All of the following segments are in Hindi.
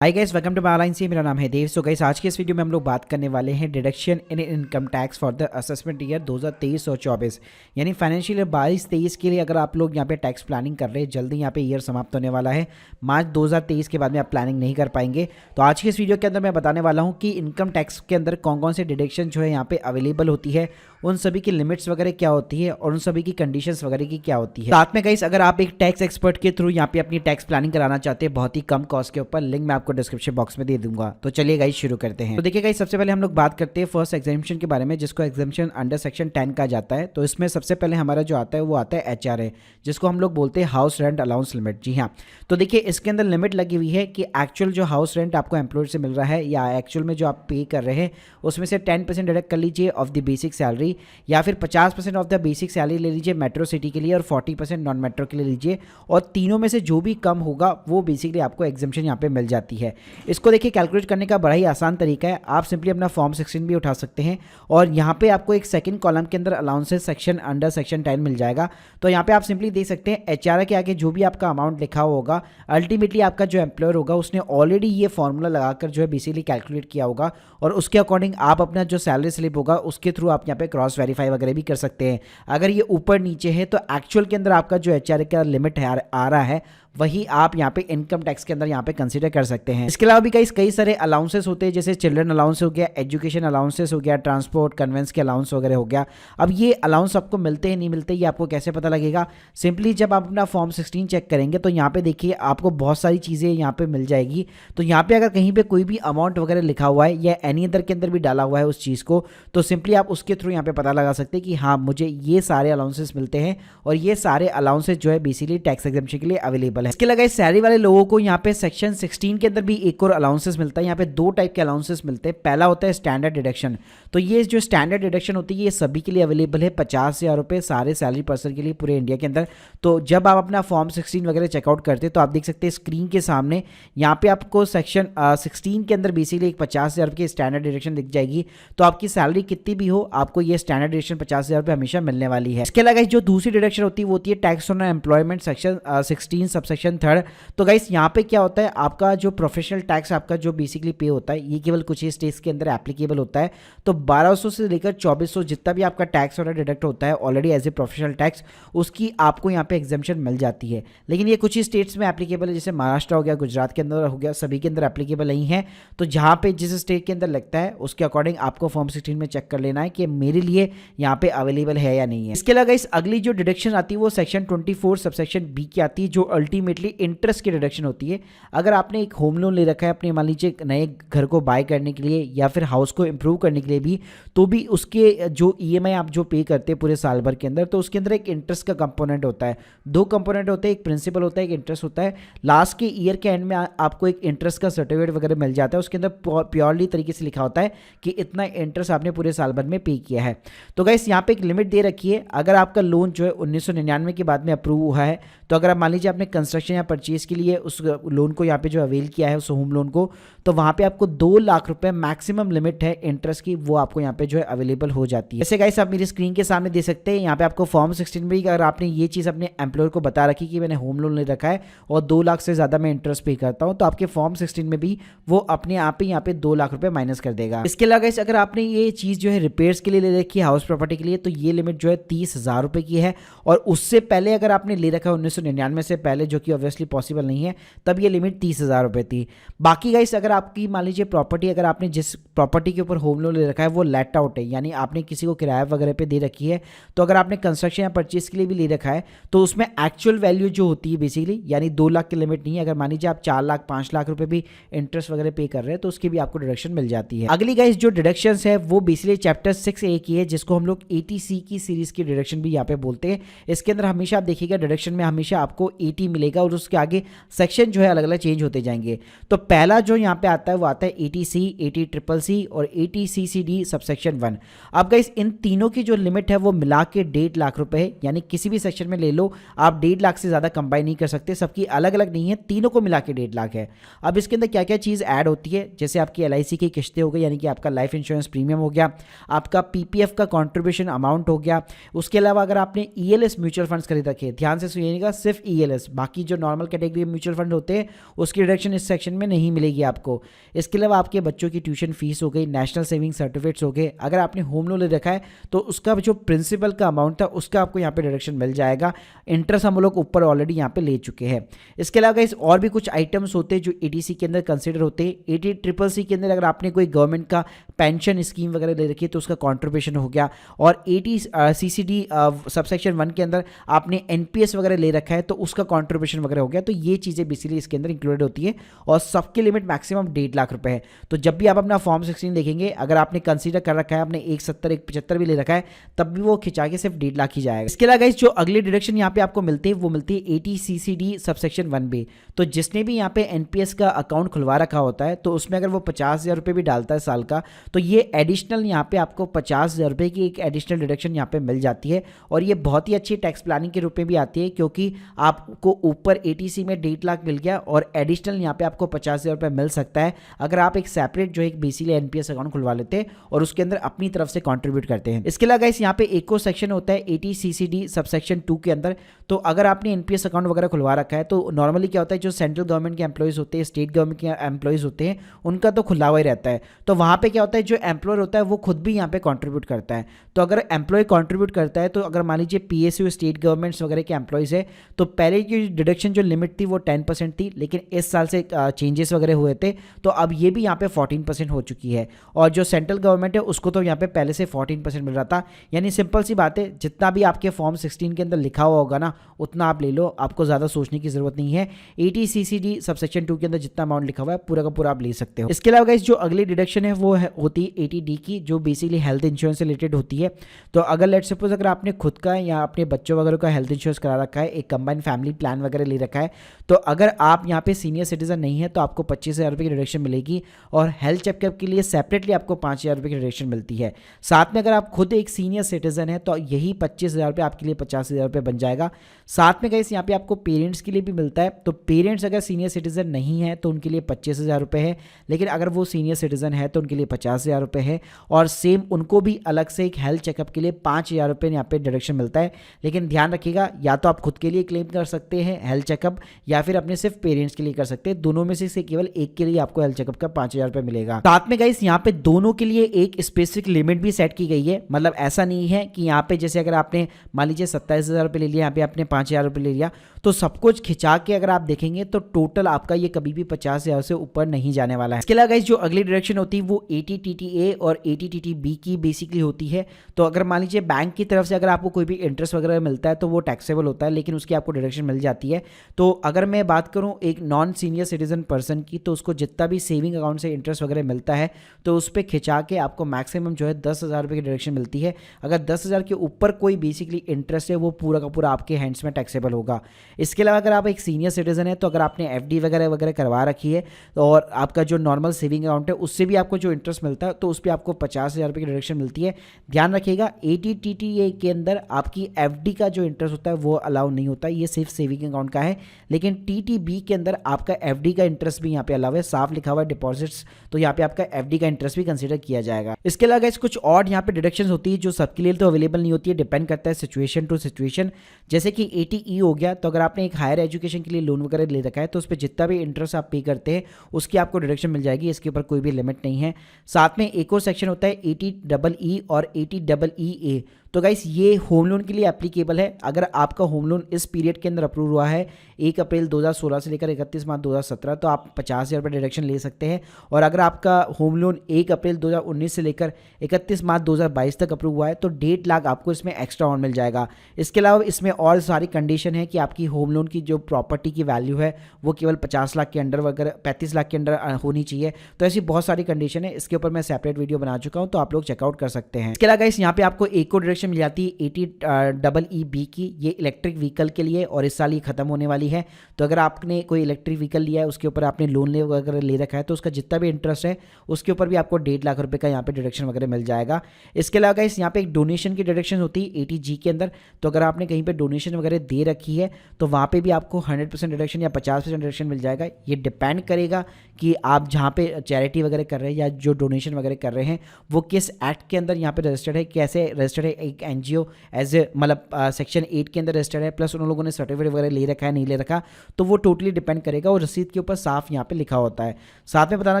Hi guys, welcome to my online see. मेरा नाम है देव। सो गाइस, आज के इस वीडियो में हम लोग बात करने वाले हैं deduction in income tax for the assessment year 2023 और 24, यानी फाइनेंशियल ईयर 22-23 के लिए अगर आप लोग यहाँ पे टैक्स प्लानिंग कर रहे हैं। जल्दी यहाँ पे ईयर समाप्त होने वाला है। मार्च 2023 के बाद में आप प्लानिंग नहीं कर पाएंगे। तो आज के इस वीडियो के अंदर मैं बताने वाला हूँ कि इनकम टैक्स के अंदर कौन कौन से डिडक्शन जो है यहाँ पे अवेलेबल होती है, उन सभी की लिमिट्स वगैरह क्या होती है और उन सभी की कंडीशंस वगैरह की क्या होती है। साथ में गाइस, अगर आप एक टैक्स एक्सपर्ट के थ्रू यहाँ पे अपनी टैक्स प्लानिंग कराना चाहते हैं बहुत ही कम कॉस्ट के ऊपर, लिंक मैं आपको डिस्क्रिप्शन बॉक्स में दे दूंगा। तो चलिए गाइस शुरू करते हैं। तो देखिए गाइस, सबसे पहले हम लोग बात करते हैं फर्स्ट एग्जामिशन के बारे में, जिसको एग्जामिशन अंडर सेक्शन 10 कहा जाता है। तो इसमें सबसे पहले हमारा जो आता है वो आता है HRA, जिसको हम लोग बोलते हैं हाउस रेंट अलाउंस लिमिट। जी हाँ, तो देखिए इसके अंदर लिमिट लगी हुई है कि एक्चुअल जो हाउस रेंट आपको एम्प्लॉयर से मिल रहा है या एक्चुअल में जो आप पे कर रहे हैं उसमें से 10% डिडक्ट कर लीजिए ऑफ द बेसिक सैलरी, या फिर 50% ऑफ द बेसिक सैलरी ले लीजिए मेट्रो सिटी के लिए और 40% नॉन मेट्रो के लिए लीजिए। और तीनों में से जो भी कम होगा वो बेसिकली आपको एग्जम्पशन यहाँ पे मिल जाती है। इसको देखिए कैलकुलेट करने का बड़ा ही आसान तरीका है। आप सिंपली अपना फॉर्म 16 भी उठा सकते हैं और यहाँ पे आपको एक सेकंड कॉलम के अंदर अलाउंसेस सेक्शन अंडर सेक्शन 10 मिल जाएगा। तो यहाँ पे आप सिंपली देख सकते हैं HRA के आगे जो भी आपका अमाउंट लिखा होगा, अल्टीमेटली आपका जो एम्प्लॉयर होगा उसने ऑलरेडी ये फॉर्मूला लगाकर जो है बेसिकली कैलकुलेट किया होगा और उसके अकॉर्डिंग आप अपना जो सैलरी स्लिप होगा उसके थ्रू आप यहाँ पे क्रॉस वेरीफाई वगैरह भी कर सकते हैं। अगर ये ऊपर नीचे है तो एक्चुअल के अंदर आपका जो HRA का लिमिट आ रहा है वही आप यहाँ पे इनकम टैक्स के अंदर यहाँ पे कंसीडर कर सकते हैं। इसके अलावा भी कई सारे अलाउंसेस होते हैं, जैसे चिल्ड्रन अलाउंस हो गया, एजुकेशन अलाउंसेस हो गया, ट्रांसपोर्ट कन्वेंस के अलाउंस वगैरह हो गया। अब ये अलाउंस आपको मिलते हैं नहीं मिलते, ये आपको कैसे पता लगेगा? सिंपली जब आप अपना फॉर्म 16 चेक करेंगे तो यहाँ पे देखिए आपको बहुत सारी चीज़ें यहाँ पे मिल जाएगी। तो यहाँ पे अगर कहीं पे कोई भी अमाउंट वगैरह लिखा हुआ है या एनी अदर के अंदर भी डाला हुआ है उस चीज़ को, तो सिंपली आप उसके थ्रू यहाँ पे पता लगा सकते हैं कि हाँ मुझे ये सारे अलाउंसेस मिलते हैं और ये सारे अलाउंसेस जो है बेसिकली टैक्स एग्जम्पशन के लिए अवेलेबल है। इसके अलावा सैलरी वाले लोगों को यहाँ पे सेक्शन 16 के अंदर भी एक और अलाउंसेस मिलता है। यहाँ पे दो टाइप के अलाउंसेस मिलते हैं। पहला होता है स्टैंडर्ड डिडक्शन। तो ये जो स्टैंडर्ड डिडक्शन होती है ये सभी के लिए अवेलेबल है, 50,000 रुपये सारे सैलरी पर्सन के लिए पूरे इंडिया के अंदर। तो जब आप अपना फॉर्म 16 वगैरह चेकआउट करते हैं तो आप देख सकते हैं स्क्रीन के सामने यहाँ पे आपको सेक्शन 16 के अंदर बेसिकली एक 50,000 रुपये की स्टैंडर्ड डिडक्शन दिख जाएगी। तो आपकी सैलरी कितनी भी हो आपको ये स्टैंडर्ड डिडक्शन 50,000 रुपये हमेशा मिलने वाली है। इसके अलावा जो दूसरी डिडक्शन होती है वो होती है tax on employment section 16 subsection 3। तो गाइस यहाँ पे क्या होता है, आपका जो प्रोफेशनल टैक्स आपका जो बेसिकली पे होता है ये केवल कुछ ही स्टेट्स के अंदर एप्लीकेबल होता है। तो 1200 से लेकर 2400 जितना भी आपका टैक्स और डिडक्ट होता है already as a professional tax, उसकी आपको यहाँ पे एग्जम्पशन मिल जाती है। लेकिन ये कुछ ही स्टेट्स में एप्लीकेबल है, जैसे महाराष्ट्र हो गया, गुजरात के अंदर हो गया, सभी के अंदर एप्लीकेबल नहीं है। तो जहाँ पे जिस स्टेट के अंदर लगता है उसके अकॉर्डिंग आपको फॉर्म 16 में चेक कर लेना है कि मेरे लिए यहाँ पे अवेलेबल है या नहीं है। इसके अलावा इस अगली जो डिडक्शन आती है वो सेक्शन 24 सबसेक्शन B की आती है, जो अल्टीमेटली इंटरेस्ट की डिडक्शन होती है। अगर आपने एक होम लोन ले रखा है अपने, मान लीजिए नए घर को बाय करने के लिए या फिर हाउस को इंप्रूव करने के लिए भी, तो भी उसके जो EMI आप जो पे करते हैं पूरे साल भर के अंदर, तो उसके अंदर एक इंटरेस्ट का कंपोनेंट होता है। दो कंपोनेंट होते हैं, एक प्रिंसिपल होता है, एक इंटरेस्ट होता है। लास्ट के ईयर के एंड में आपको एक इंटरेस्ट का सर्टिफिकेट वगैरह मिल जाता है, उसके अंदर प्योरली तरीके से लिखा होता है कि इतना इंटरेस्ट आपने पूरे साल भर में पे किया है। तो गाइस यहाँ पे एक लिमिट दे रखी है। अगर आपका लोन जो है 1999 के बाद में अप्रूव हुआ है, तो अगर आप मान लीजिए आपने कंस्ट्रक्शन या परचेज के लिए उस लोन को यहाँ पे जो अवेल किया है उस होम लोन को, तो वहाँ पे आपको 2 लाख रुपए मैक्सिमम लिमिट है इंटरेस्ट की, वो आपको यहाँ पे जो है अवेलेबल हो जाती है। जैसे गाइस आप मेरी स्क्रीन के सामने दे सकते हैं, यहाँ पे आपको फॉर्म 16 में अगर आपने ये चीज़ अपने एम्प्लॉयर को बता रखी कि मैंने होम लोन ले रखा है और 2 लाख से ज़्यादा मैं इंटरेस्ट पे करता हूँ, तो आपके फॉर्म 16 में भी वो अपने आप ही यहाँ पे 2 लाख रुपये माइनस कर देगा। इसके अलावा गाइस अगर आपने ये चीज़ जो है रिपेयर्स के लिए ले रखी है हाउस प्रॉपर्टी के लिए, तो ये लिमिट जो है 30,000 रुपये की है। और उससे पहले अगर आपने ले रखा है 1999 से पहले, जो कि ऑब्वियसली पॉसिबल नहीं है, तब ये लिमिट 30,000 रुपये थी। बाकी गाइस अगर आपकी मान लीजिए प्रॉपर्टी, अगर आपने जिस प्रॉपर्टी के ऊपर होम लोन ले रखा है वो लेट आउट है, यानी आपने किसी को किराया वगैरह पे दे रखी है, तो अगर आपने कंस्ट्रक्शन या परचेज के लिए भी ले रखा है तो उसमें एक्चुअल वैल्यू जो होती है बेसिकली, यानी 2 लाख की लिमिट नहीं है। अगर मान लीजिए आप 4 लाख 5 लाख रुपए भी इंटरेस्ट वगैरह पे कर रहे हैं तो उसकी भी आपको डिडक्शन मिल जाती है। अगली गाइस जो डिडक्शन है वो बेसिकली चैप्टर 6A की है, जिसको हम लोग 80C की सीरीज की डिडक्शन भी यहाँ पे बोलते हैं। इसके अंदर हमेशा आप देखिएगा डिडक्शन में हमेशा आपको 80 मिलेगा और उसके आगे सेक्शन जो है अलग अलग चेंज होते जाएंगे। तो पहला जो यहाँ पे आता है वो आता है 80C, 80CCC और 80CCD सबसेक्शन 1। अब गाइस इन तीनों की जो लिमिट है वो मिला के 1.5 लाख रुपए है, यानी किसी भी सेक्शन में ले लो आप 1.5 लाख से ज़्यादा कंबाइन नहीं कर सकते, सबकी अलग अलग नहीं है, तीनों को मिला के 1.5 लाख है। अब इसके अंदर क्या क्या चीज़ ऐड होती है, जैसे आपकी LIC की किस्तें हो गई, यानी कि आपका लाइफ इंश्योरेंस प्रीमियम हो गया, आपका PPF का कॉन्ट्रीब्यूशन अमाउंट हो गया। उसके अलावा अगर आपने ELS म्यूचुअल फंड्स खरीद रखे, ध्यान से सुनिएगा, सिर्फ ELS, बाकी बाकी जो नॉर्मल कैटेगरी म्यूचुअल फंड होते हैं उसकी डिडक्शन इस सेक्शन में नहीं मिलेगी आपको। इसके अलावा आपके बच्चों की ट्यूशन फीस हो गई, नेशनल सेविंग सर्टिफिकेट्स हो गए, अगर आपने होम लोन ले रखा है तो उसका जो प्रिंसिपल का अमाउंट था उसका आपको यहाँ पे डिडक्शन मिल जाएगा। इंटरेस्ट हम लोग ऊपर ऑलरेडी यहाँ पे ले चुके हैं। इसके अलावा इस और भी कुछ आइटम्स होते हैं जो एटीसी के अंदर कंसिडर होते हैं। 80CCC के अंदर अगर आपने कोई गवर्नमेंट का पेंशन स्कीम वगैरह ले रखी है तो उसका कॉन्ट्रीब्यूशन हो गया, और 80CCD सबसेक्शन 1 के अंदर आपने एनपीएस वगैरह ले रखा है तो उसका कॉन्ट्रीब्यूशन वगैरह हो गया। तो ये चीज़ें बेसिकली इसके अंदर इंक्लूडेड होती है और सबकी लिमिट मैक्सिमम 1.5 लाख रुपए है। तो जब भी आप अपना फॉर्म 16 देखेंगे, अगर आपने कंसीडर कर रखा है, आपने 170 175 भी ले रखा है, तब भी वो खिंचा के सिर्फ 1.5 लाख ही जाएगा। इसके अलावा जो अगली डिडक्शन यहाँ पे आपको मिलती है वो मिलती है 80CCD सबसेक्शन 1B। तो जिसने भी यहाँ पे एनपीएस का अकाउंट खुलवा रखा होता है तो उसमें अगर वो 50,000 रुपये भी डालता है साल का, तो ये एडिशनल यहाँ पे आपको 50,000 रुपये की एक एडिशनल डिडक्शन यहाँ पे मिल जाती है। और ये बहुत ही अच्छी टैक्स प्लानिंग के रूप में भी आती है, क्योंकि आपको ऊपर एटीसी में 1.5 लाख मिल गया और एडिशनल यहाँ पे आपको 50,000 रुपये मिल सकता है अगर आप एक सेपरेट जो एक बेसिकली एनपीएस अकाउंट खुलवा लेते हैं और उसके अंदर अपनी तरफ से कंट्रीब्यूट करते हैं। इसके अलावा यहाँ पे एक और सेक्शन होता है 80CCD सबसेक्शन 2 के अंदर। तो अगर आपने एनपीएस अकाउंट वगैरह खुलवा रखा है तो नॉर्मली क्या होता है, जो सेंट्रल गवर्नमेंट के एम्प्लॉयज़ होते हैं, स्टेट गवर्नमेंट के एम्प्लॉयज़ होते हैं, उनका तो खुला हुआ ही रहता है। तो वहाँ पे क्या होता है, जो एम्प्लॉयर होता है वो खुद भी यहाँ पे कंट्रीब्यूट करता है। तो अगर एम्प्लॉय कंट्रीब्यूट करता है तो अगर मान लीजिए पीएसयू स्टेट गवर्नमेंट्स वगैरह के एम्प्लॉयज़ है तो पहले की डिडक्शन जो लिमिट थी वो 10% थी, लेकिन इस साल से चेंजेस वगैरह हुए थे तो अब ये भी यहाँ पे 14% हो चुकी है। और जो सेंट्रल गवर्नमेंट है उसको तो यहाँ पे पहले से 14% मिल रहा था। यानी सिंपल सी बात है, जितना भी आपके फॉर्म 16 के अंदर लिखा हुआ होगा ना उतना आप ले लो, आपको ज़्यादा सोचने की जरूरत नहीं है। 80CCD सबसेक्शन 2 के अंदर जितना अमाउंट लिखा हुआ है पूरा का पूरा आप ले सकते हो। इसके अलावा गाइस जो अगली डिडक्शन है वो होती है 80D की, जो बेसिकली हेल्थ इंश्योरेंस से रिलेटेड होती है। तो अगर लेट सपोज अगर आपने खुद का या अपने बच्चों वगैरह का हेल्थ इंश्योरेंस करा रखा है, एक कंबाइंड फैमिली प्लान वगैरह ले रखा है, तो अगर आप यहाँ पे सीनियर सिटीजन नहीं है तो आपको 25,000 रुपये की डिडक्शन मिलेगी और हेल्थ चेकअप के लिए सेपरेटली आपको 5,000 रुपये की डिडक्शन मिलती है। साथ में अगर आप खुद एक सीनियर सिटीजन है तो यही 25,000 रुपये आपके लिए 50,000 रुपये बन जाएगा। साथ में गाइस यहाँ पे आपको पेरेंट्स के लिए भी मिलता है। तो पेरेंट्स अगर सीनियर सिटीजन नहीं है तो उनके लिए 25,000 रुपये है, लेकिन अगर वो सीनियर सिटीजन है तो उनके लिए 50,000 रुपये है। और सेम उनको भी अलग से एक हेल्थ चेकअप के लिए 5,000 रुपये यहाँ पे डिडक्शन मिलता है। लेकिन ध्यान रखिएगा, या तो आप खुद के लिए क्लेम कर सकते हैं हेल्थ चेकअप या फिर अपने सिर्फ पेरेंट्स के लिए कर सकते हैं। दोनों में से केवल एक के लिए आपको हेल्थ चेकअप का 5,000 रुपये मिलेगा। साथ में गाइस यहाँ पे दोनों के लिए एक स्पेसिफिक लिमिट भी सेट की गई है। मतलब ऐसा नहीं है कि यहाँ पे जैसे अगर आपने मान लीजिए 27,000 रुपये ले लिया, यहाँ पे आपने 5,000 रुपये ले लिया, तो सब कुछ खिंचा के अगर आप देखेंगे तो टोटल आपका ये कभी भी 50,000 से ऊपर नहीं जाने वाला है। इसके अलावा गाइस जो अगली डायरेक्शन होती है वो 80TTA और 80TTB की बेसिकली होती है। तो अगर मान लीजिए बैंक की तरफ से अगर आपको कोई भी इंटरेस्ट वगैरह मिलता है तो वो टैक्सेबल होता है, लेकिन उसकी आपको डायरेक्शन मिल जाती है। तो अगर मैं बात करूं एक नॉन सीनियर सिटीजन पर्सन की, तो उसको जितना भी सेविंग अकाउंट से इंटरेस्ट वगैरह मिलता है तो उस पर खिंचा के आपको मैक्सिमम जो है 10,000 रुपये की डायरेक्शन मिलती है। अगर 10,000 के ऊपर कोई बेसिकली इंटरेस्ट है वो पूरा का पूरा आपके हैंड्स में टैक्सेबल होगा। इसके अलावा अगर आप एक सीनियर सिटीजन है तो अगर आपने एफडी वगैरह करवा रखी है और आपका जो नॉर्मल सेविंग अकाउंट है उससे भी आपको जो इंटरेस्ट मिलता है तो उस पर आपको 50,000 रुपये की डिडक्शन मिलती है। ध्यान रखिएगा 80TTA के अंदर आपकी एफडी का जो इंटरेस्ट होता है वो अलाउ नहीं होता, ये सिर्फ सेविंग अकाउंट का है। लेकिन TTB के अंदर आपका एफडी का इंटरेस्ट भी यहाँ पे अलाउ है, साफ लिखा हुआ है डिपॉजिट्स, तो यहाँ पे आपका एफडी का इंटरेस्ट भी कंसीडर किया जाएगा। इसके अलावा कुछ और यहाँ पे डिडक्शन होती है जो सबके लिए तो अवेलेबल नहीं होती है, डिपेंड करता है सिचुएशन टू सिचुएशन। जैसे कि 80E हो गया, तो अगर आपने एक हायर एजुकेशन के लिए लोन वगैरह ले रखा है तो उस पर जितना भी इंटरेस्ट आप पे करते हैं उसकी आपको डिडक्शन मिल जाएगी, इसके ऊपर कोई भी लिमिट नहीं है। साथ में एक और सेक्शन होता है 80EE और 80EE। तो गाइस ये होम लोन के लिए एप्लीकेबल है। अगर आपका होम लोन इस पीरियड के अंदर अप्रूव हुआ है 1 अप्रैल 2016 से लेकर 31 मार्च 2017, तो आप 50,000 रुपये डिडक्शन ले सकते हैं। और अगर आपका होम लोन 1 अप्रैल 2019 से लेकर 31 मार्च 2022 तक अप्रूव हुआ है तो 1.5 लाख आपको इसमें एक्स्ट्रा ऑन मिल जाएगा। इसके अलावा इसमें और सारी कंडीशन है कि आपकी होम लोन की जो प्रॉपर्टी की वैल्यू है वो केवल 50 लाख के अंडर वगैरह 35 लाख के अंडर होनी चाहिए। तो ऐसी बहुत सारी कंडीशन है, इसके ऊपर मैं सेपरेट वीडियो बना चुका हूँ, तो आप लोग चेकआउट कर सकते हैं। इसके अलावा यहाँ पे आपको एक और मिल जाती है 80EB की, ये इलेक्ट्रिक व्हीकल के लिए और इस साल ये खत्म होने वाली है। तो अगर आपने कोई इलेक्ट्रिक व्हीकल लिया है उसके ऊपर आपने लोन वगैरह ले रखा है तो उसका जितना भी इंटरेस्ट है उसके ऊपर भी आपको 1.5 लाख रुपए का यहाँ पे डिडक्शन वगैरह मिल जाएगा। इसके अलावा इस यहाँ पे एक डोनेशन की डिडक्शन होती है 80G के अंदर। तो अगर आपने कहीं पे डोनेशन वगैरह दे रखी है तो वहाँ पे भी आपको 100% डिडक्शन या 50% डिडक्शन मिल जाएगा। ये डिपेंड करेगा कि आप जहाँ पे चैरिटी वगैरह कर रहे हैं या जो डोनेशन वगैरह कर रहे हैं वो किस एक्ट के अंदर यहाँ पे रजिस्टर्ड है, कैसे रजिस्टर्ड है, एक एनजीओ एज ए मतलब सेक्शन 8 के अंदर रजिस्टर्ड है, प्लस उन लोगों ने सर्टिफिकेट वगैरह ले रखा है नहीं ले रखा, तो वो टोटली डिपेंड करेगा और रसीद के ऊपर साफ यहाँ पे लिखा होता है। साथ में बताना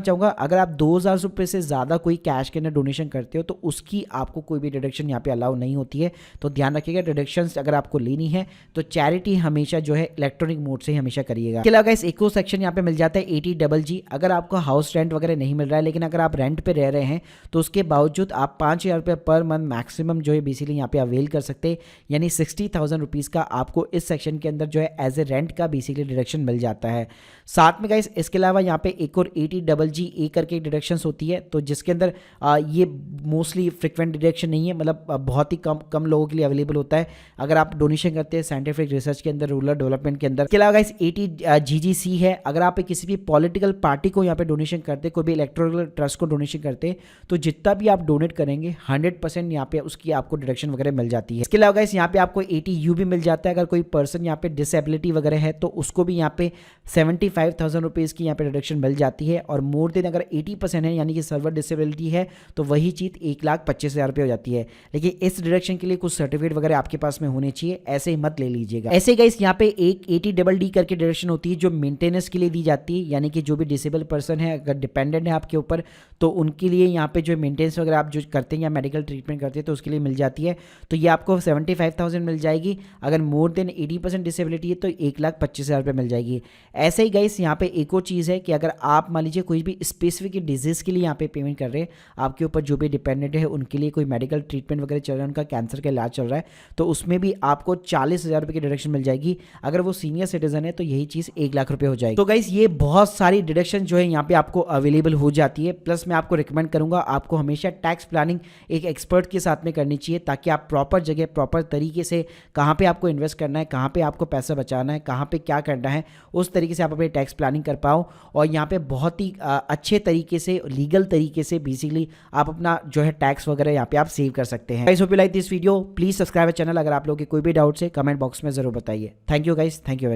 चाहूँगा, अगर आप 2000 रुपये से ज़्यादा कोई कैश के अंदर डोनेशन करते हो तो उसकी आपको कोई भी डिडक्शन यहाँ पे अलाउ नहीं होती है। तो ध्यान रखिएगा, डिडक्शंस अगर आपको लेनी है तो चैरिटी हमेशा जो है इलेक्ट्रॉनिक मोड से ही हमेशा करिएगा। इसके अलावा इस एक और सेक्शन यहाँ पे मिल जाता है 80GG। अगर आपको हाउस रेंट वगैरह नहीं मिल रहा है, लेकिन अगर आप रेंट पे रह रहे हैं तो उसके बावजूद आप 5000 रुपये पर मंथ मैक्सिमम जो है बेसिकली यहाँ पे अवेल कर सकते हैं, यानी 60,000 रुपीज़ का आपको इस सेक्शन के अंदर जो है एज ए रेंट का बेसिकली डिडक्शन मिल जाता है। साथ में गाइस इसके अलावा यहाँ पे एक और 80GG करके डिडक्शंस होती है, तो जिसके अंदर ये मोस्टली फ्रिक्वेंट डिडक्शन नहीं है, मतलब बहुत ही कम लोगों के लिए अवेलेबल होता है अगर आप डोनेशन करते हैं साइंटिफिक रिसर्च के अंदर, रूरल डेवलपमेंट के अंदर। इसके अलावा गाइस 80GGC है, अगर आप किसी भी पॉलिटिकल पार्टी को यहाँ पे डोनेशन करते हैं, कोई भी इलेक्टोरल ट्रस्ट को डोनेशन करते हैं, तो जितना भी आप डोनेट करेंगे 100% यहाँ पे उसकी आपको डिडक्शन वगैरह मिल जाती है। इसके अलावा गाइस यहाँ पे आपको 80U भी मिल जाता है, अगर कोई पर्सन यहाँ पे डिसेबिलिटी वगैरह है तो उसको भी यहाँ पे 75,000 रुपीज़ की यहाँ पे डिडक्शन मिल जाती है, और मोर देन अगर 80% है यानी कि सर्वर डिसेबिलिटी है तो वही चीज़ 1,25,000 रुपये हो जाती है। लेकिन इस डिडक्शन के लिए कुछ सर्टिफिकेट वगैरह आपके पास में होने चाहिए, ऐसे ही मत ले लीजिएगा। ऐसे गाइस यहाँ पे एक 80DD करके डिडक्शन होती है जो मेंटेनेंस के लिए दी जाती है, यानी कि जो भी डिसेबल पर्सन है अगर डिपेंडेंट है आपके ऊपर तो उनके लिए यहाँ पे जो मेंटेनेंस वगैरह आप जो करते हैं या मेडिकल ट्रीटमेंट करते हैं तो उसके लिए मिल जाती है, तो ये आपको 75,000 मिल जाएगी। अगर मोर देन 80% डिसेबिलिटी है तो 1,25,000 रुपये मिल जाएगी। ऐसे ही गाइस यहाँ पे एक और चीज़ है कि अगर आप मान लीजिए कोई भी स्पेसिफिक डिजीज़ के लिए यहाँ पे पेमेंट कर रहे हैं, आपके ऊपर जो भी डिपेंडेंट है उनके लिए कोई मेडिकल ट्रीटमेंट वगैरह चल रहा है, उनका कैंसर का इलाज चल रहा है, तो उसमें भी आपको 40,000 रुपये की डिडक्शन मिल जाएगी। अगर वो सीनियर सिटीजन है तो यही चीज़ 1,00,000 रुपये हो जाएगी। तो गाइस ये बहुत सारी डिडक्शन जो है यहाँ पे आपको अवेलेबल हो जाती है। प्लस मैं आपको रिकमेंड करूंगा आपको हमेशा टैक्स प्लानिंग एक एक्सपर्ट के साथ में करनी चाहिए, ताकि आप प्रॉपर जगह प्रॉपर तरीके से कहाँ पे आपको इन्वेस्ट करना है, कहाँ पे आपको पैसा बचाना है, कहाँ पे क्या करना है, उस तरीके से आप अपनी टैक्स प्लानिंग कर पाओ और यहाँ पे बहुत ही अच्छे तरीके से लीगल तरीके से बेसिकली आप अपना जो है टैक्स वगैरह यहाँ पे आप सेव कर सकते हैं। Guys hope you like this video, please subscribe channel. अगर आप लोगों के कोई भी डाउट्स है कमेंट बॉक्स में जरूर बताइए। Thank you guys, thank you.